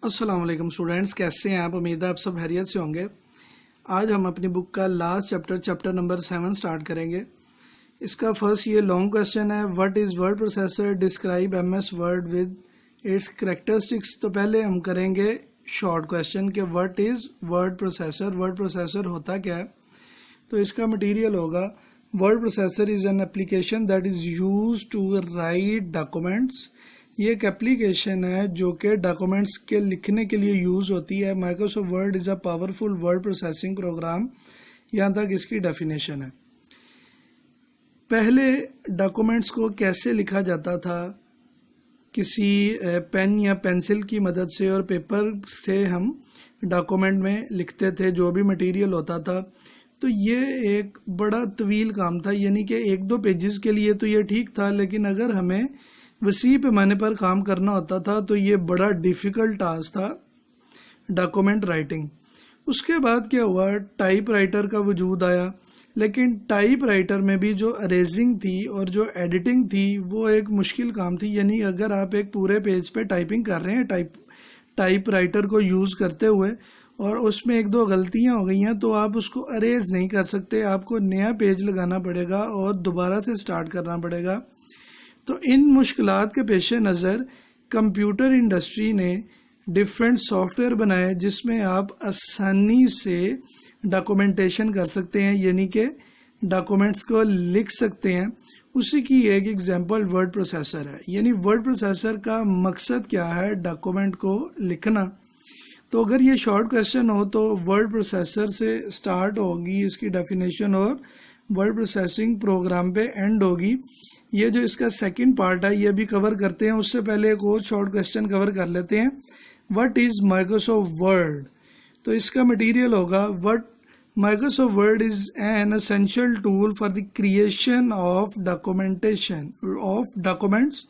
अस्सलाम वालेकुम स्टूडेंट्स, कैसे हैं आप? उम्मीद है आप सब खैरियत से होंगे। आज हम अपनी बुक का लास्ट चैप्टर नंबर 7 स्टार्ट करेंगे। इसका फर्स्ट ये लॉन्ग क्वेश्चन है, what is word processor, describe MS Word with its characteristics. तो पहले हम करेंगे शॉर्ट क्वेश्चन कि what is word processor, word processor होता क्या है। तो इसका मटीरियल होगा, word processor is an application that is use to write documents. ये एक एप्लीकेशन है जो कि डॉक्यूमेंट्स के लिखने के लिए यूज़ होती है। Microsoft Word is a powerful word processing program. यहाँ तक इसकी डेफिनेशन है। पहले डॉक्यूमेंट्स को कैसे लिखा जाता था, किसी पेन या पेंसिल की मदद से और पेपर से हम डॉक्यूमेंट में लिखते थे जो भी मटेरियल होता था। तो ये एक बड़ा तवील काम था, यानी कि 1-2 पेजेस के लिए तो ये ठीक था, लेकिन अगर हमें वसी पैमाने पर काम करना होता था तो ये बड़ा डिफ़िकल्ट टास्क था डॉक्यूमेंट राइटिंग। उसके बाद क्या हुआ, टाइप राइटर का वजूद आया। लेकिन टाइप राइटर में भी जो अरेजिंग थी और जो एडिटिंग थी वो एक मुश्किल काम थी। यानी अगर आप एक पूरे पेज पे टाइपिंग कर रहे हैं टाइप राइटर को यूज़ करते हुए और उसमें 1-2 गलतियां हो गई हैं तो आप उसको अरेज नहीं कर सकते, आपको नया पेज लगाना पड़ेगा और दोबारा से स्टार्ट करना पड़ेगा। तो इन मुश्किलात के पेश नज़र कंप्यूटर इंडस्ट्री ने डिफरेंट सॉफ्टवेयर बनाए जिसमें आप आसानी से डॉक्यूमेंटेशन कर सकते हैं, यानी कि डॉक्यूमेंट्स को लिख सकते हैं। उसी की एक एग्जांपल वर्ड प्रोसेसर है। यानी वर्ड प्रोसेसर का मकसद क्या है, डॉक्यूमेंट को लिखना। तो अगर ये शॉर्ट क्वेश्चन हो तो वर्ड प्रोसेसर से स्टार्ट होगी इसकी डेफिनेशन और वर्ड प्रोसेसिंग प्रोग्राम पे एंड होगी। ये जो इसका सेकंड पार्ट है ये भी कवर करते हैं। उससे पहले एक और शॉर्ट क्वेश्चन कवर कर लेते हैं, व्हाट इज़ माइक्रोसॉफ्ट वर्ड। तो इसका मटेरियल होगा, what Microsoft Word is an essential tool for the creation of documentation of documents.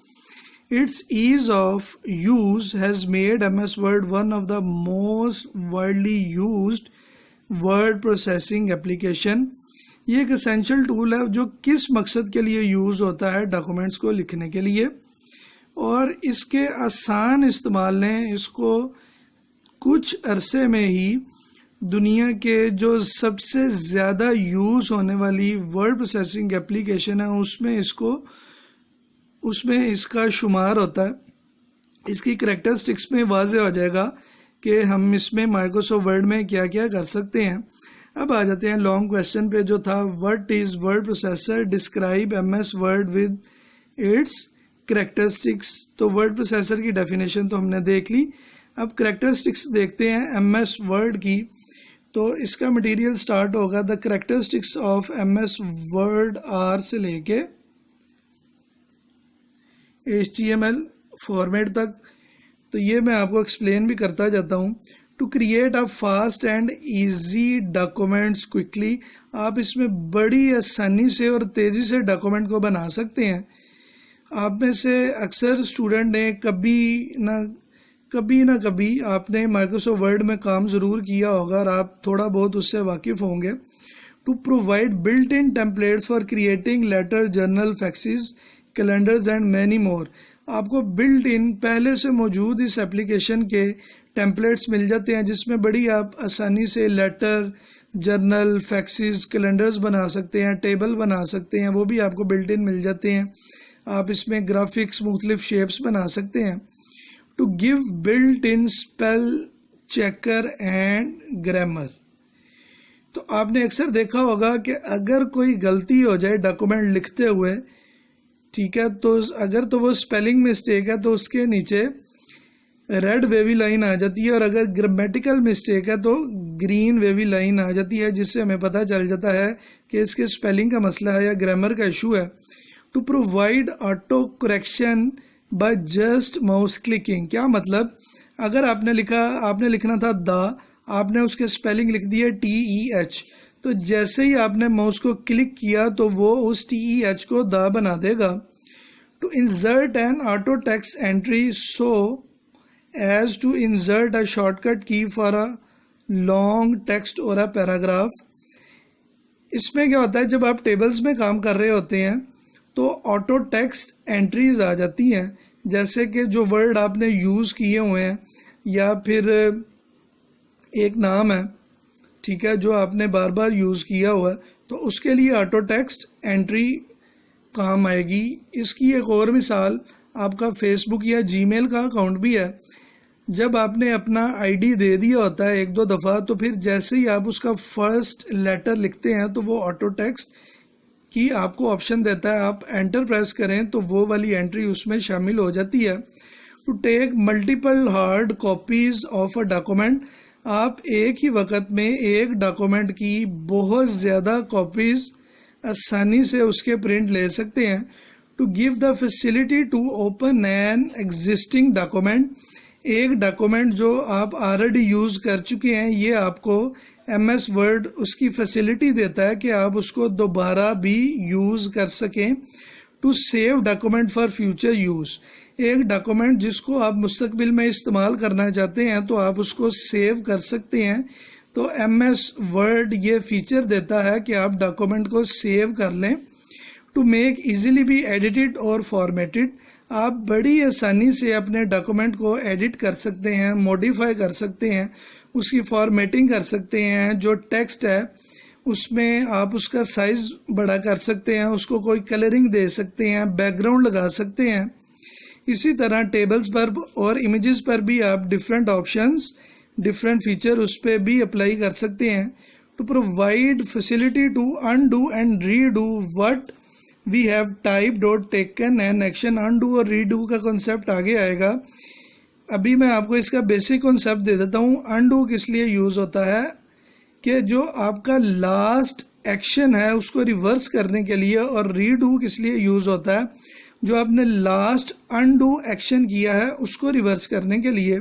Its ease of use has made MS Word one of the most widely used word processing application. ये एक essential tool है जो किस मकसद के लिए use होता है, डॉक्यूमेंट्स को लिखने के लिए। और इसके आसान इस्तेमाल ने इसको कुछ अरसे में ही दुनिया के जो सबसे ज़्यादा यूज़ होने वाली वर्ड प्रोसेसिंग एप्लीकेशन है उसमें इसका शुमार होता है। इसकी करैक्टरिस्टिक्स में वाज़ेह हो जाएगा कि हम इसमें माइक्रोसॉफ्ट वर्ड में क्या क्या कर सकते हैं। अब आ जाते हैं लॉन्ग क्वेश्चन पे जो था, what is word processor, describe MS Word with its characteristics. तो वर्ड प्रोसेसर की डेफिनेशन तो हमने देख ली। अब करैक्टरिस्टिक्स देखते हैं एमएस वर्ड की। तो इसका मटेरियल स्टार्ट होगा, the characteristics of MS Word are से लेके HTML फॉर्मेट तक। तो ये मैं आपको एक्सप्लेन भी करता जाता हूँ। To create a fast and easy documents quickly, आप इसमें बड़ी आसानी से और तेज़ी से डॉक्यूमेंट को बना सकते हैं। आप में से अक्सर स्टूडेंट ने कभी ना कभी आपने माइक्रोसॉफ्ट वर्ड में काम ज़रूर किया होगा और आप थोड़ा बहुत उससे वाकिफ़ होंगे। To provide built in templates for creating letter, journal, faxes, calendars and many more. आपको बिल्ट इन पहले से मौजूद इस एप्लीकेशन के टेम्पलेट्स मिल जाते हैं जिसमें बड़ी आप आसानी से लेटर, जर्नल, फैक्सेस, कैलेंडर्स बना सकते हैं, टेबल बना सकते हैं, वो भी आपको बिल्ट इन मिल जाते हैं। आप इसमें ग्राफिक्स, मुख्तलिफ शेप्स बना सकते हैं। To give built in spell checker and grammar. तो आपने अक्सर देखा होगा कि अगर कोई गलती हो जाए डॉक्यूमेंट लिखते हुए, ठीक है, तो अगर तो वो स्पेलिंग मिस्टेक है तो उसके नीचे रेड वेवी लाइन आ जाती है, और अगर ग्रामेटिकल मिस्टेक है तो ग्रीन वेवी लाइन आ जाती है, जिससे हमें पता चल जाता है कि इसके स्पेलिंग का मसला है या ग्रामर का इशू है। To provide auto correction by just mouse clicking. क्या मतलब, अगर आपने लिखना था द, आपने उसके स्पेलिंग लिख दिया TEH, तो जैसे ही आपने माउस को क्लिक किया तो वो उस TEH को द बना देगा। To insert an auto text entry so as to insert a shortcut key for a long text or a paragraph। इसमें क्या होता है, जब आप टेबल्स में काम कर रहे होते हैं तो ऑटो टेक्स्ट एंट्रीज आ जाती हैं, जैसे कि जो वर्ड आपने यूज़ किए हुए हैं या फिर एक नाम है, ठीक है, जो आपने बार बार यूज़ किया हुआ है, तो उसके लिए ऑटो टेक्स्ट एंट्री काम आएगी। इसकी एक और मिसाल आपका फेसबुक या जीमेल का अकाउंट भी है। जब आपने अपना आईडी दे दिया होता है एक दो दफ़ा, तो फिर जैसे ही आप उसका फर्स्ट लेटर लिखते हैं तो वो ऑटो टेक्स्ट की आपको ऑप्शन देता है, आप एंटर प्रेस करें तो वो वाली एंट्री उसमें शामिल हो जाती है। To take multiple hard copies of a document, आप एक ही वक्त में एक डॉक्यूमेंट की बहुत ज़्यादा कॉपीज़ आसानी से उसके प्रिंट ले सकते हैं। To give the facility to open an existing document, एक डॉक्यूमेंट जो आप ऑलरेडी यूज़ कर चुके हैं, ये आपको MS वर्ड उसकी फैसिलिटी देता है कि आप उसको दोबारा भी यूज़ कर सकें। To save document for future use, एक डॉक्यूमेंट जिसको आप मुस्तकबिल में इस्तेमाल करना चाहते हैं तो आप उसको सेव कर सकते हैं। तो MS वर्ड ये फीचर देता है कि आप डॉक्यूमेंट को सेव कर लें। To make easily be edited और फॉर्मेटेड, आप बड़ी आसानी से अपने डॉक्यूमेंट को एडिट कर सकते हैं, मॉडिफाई कर सकते हैं, उसकी फॉर्मेटिंग कर सकते हैं। जो टेक्स्ट है उसमें आप उसका साइज़ बड़ा कर सकते हैं, उसको कोई कलरिंग दे सकते हैं, बैकग्राउंड लगा सकते हैं। इसी तरह टेबल्स पर और इमेजेस पर भी आप डिफरेंट ऑप्शंस, डिफरेंट फीचर उस पर भी अप्लाई कर सकते हैं। To provide facility to undo and redo what we have typed और टेकन एन एक्शन, अनडू और रीडू का कॉन्सेप्ट आगे आएगा। अभी मैं आपको इसका बेसिक कॉन्सेप्ट दे देता हूँ। अनडू किस लिए यूज़ होता है कि जो आपका लास्ट एक्शन है उसको रिवर्स करने के लिए, और रीडू किस लिए यूज़ होता है, जो आपने लास्ट अनडू एक्शन किया है उसको रिवर्स करने के लिए।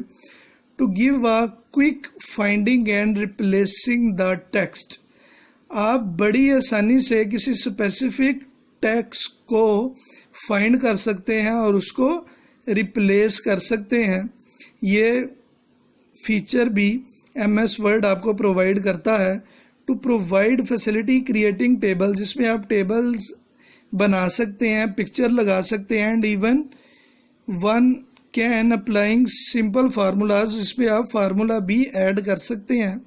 To give a quick finding and replacing the text, आप बड़ी आसानी से किसी स्पेसिफिक टेक्स्ट को फाइंड कर सकते हैं और उसको रिप्लेस कर सकते हैं। ये फीचर भी MS वर्ड आपको प्रोवाइड करता है। To provide facility creating table, जिसमें आप टेबल्स बना सकते हैं, पिक्चर लगा सकते हैं, and even one can applying simple formulas, इसमें आप फार्मूला भी ऐड कर सकते हैं।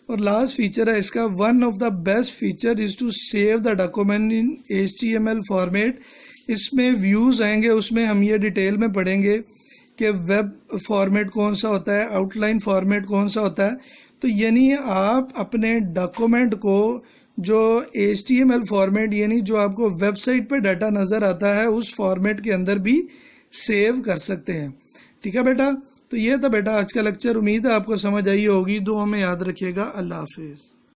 और लास्ट फीचर है इसका, one of the best feature is to save the document in HTML format. इसमें व्यूज़ आएंगे, उसमें हम ये डिटेल में पढ़ेंगे कि वेब फॉर्मेट कौन सा होता है, आउटलाइन फॉर्मेट कौन सा होता है। तो यानी आप अपने डॉक्यूमेंट को जो HTML फॉर्मेट, यानी जो आपको वेबसाइट पे डाटा नज़र आता है, उस फॉर्मेट के अंदर भी सेव कर सकते हैं। ठीक है बेटा, तो ये था बेटा आज का लेक्चर। उम्मीद है आपको समझ आई होगी। दुआ में याद रखिएगा। अल्लाह हाफिज़।